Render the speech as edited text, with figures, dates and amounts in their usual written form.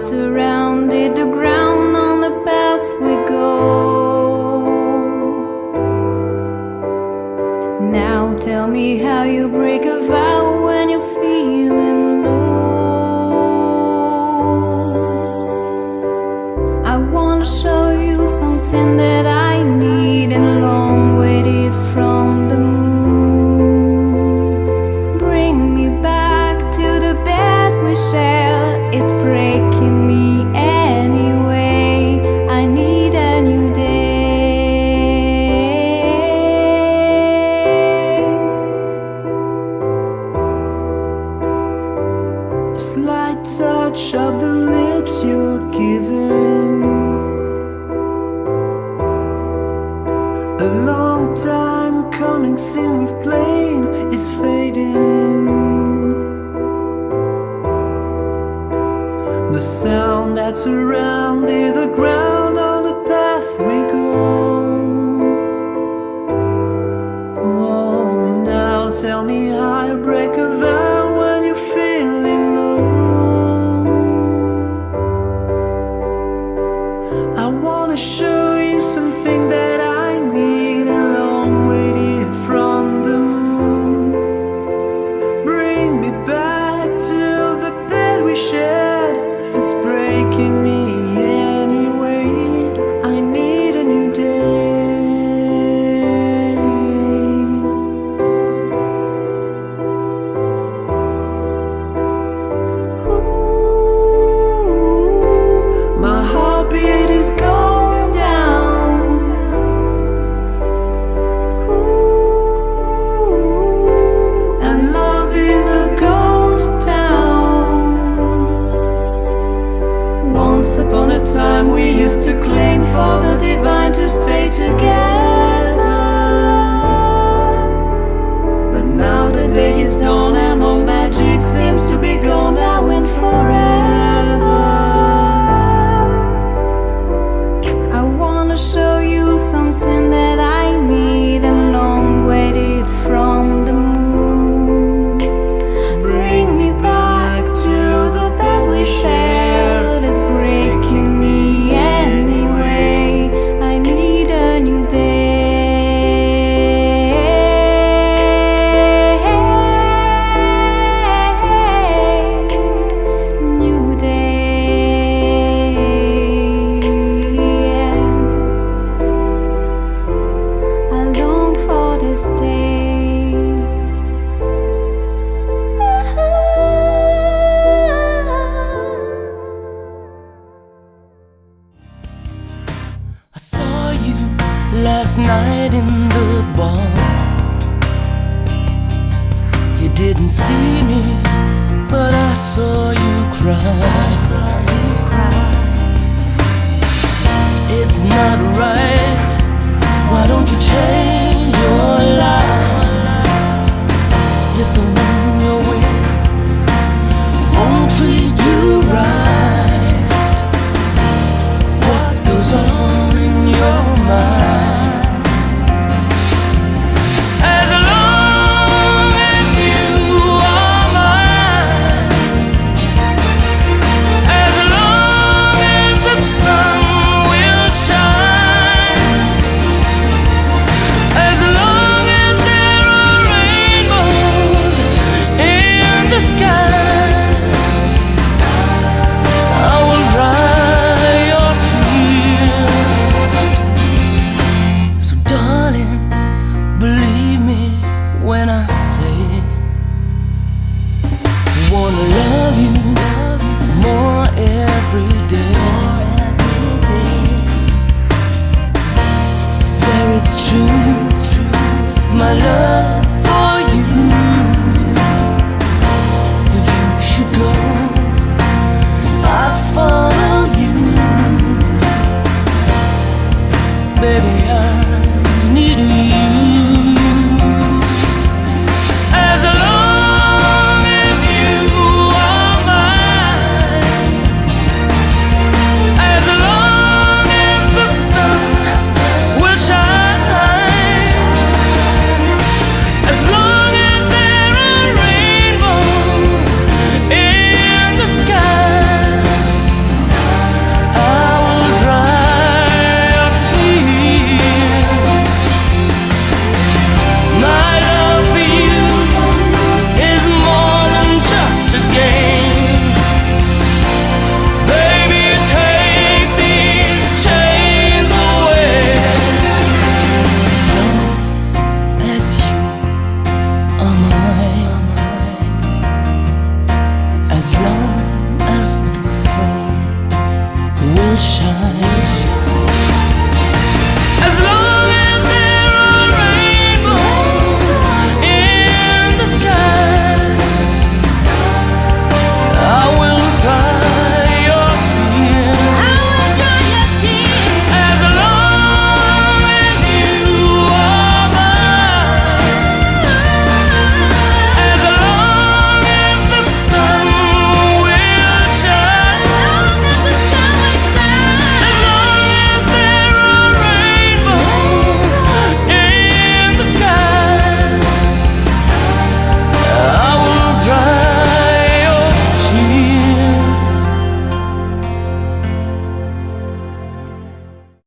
surrounded the ground on the path we go. Now tell me how you break a vow when you're feeling low. I wanna show you something that I need and long waited from the moon. Bring me back to the bed we shared. It's breaking me anyway. I need a new day. Slight touch of the lips you're giving. A long time coming, scene we've played is fading. The sound that surrounded the ground on the path we go. Oh, now tell me how you break a vow when you're feeling low. I wanna show you something that I need and long waited from the moon. Bring me back to the bed we shared. It's breaking me anyway. I need a new day. Ooh, my heartbeat is going down. Ooh, and love is a ghost town. Once upon a time we used to claim for the divine to stay together. But now the day is done and all magic seems to be gone now and forever. I wanna show you something that I need and long waited from the moon. Bring me back to the bed we shared. It's breaking me anyway. I need a new day. New day. I long for this day. I saw you last night in the bar. You didn't see me, but I saw you cry.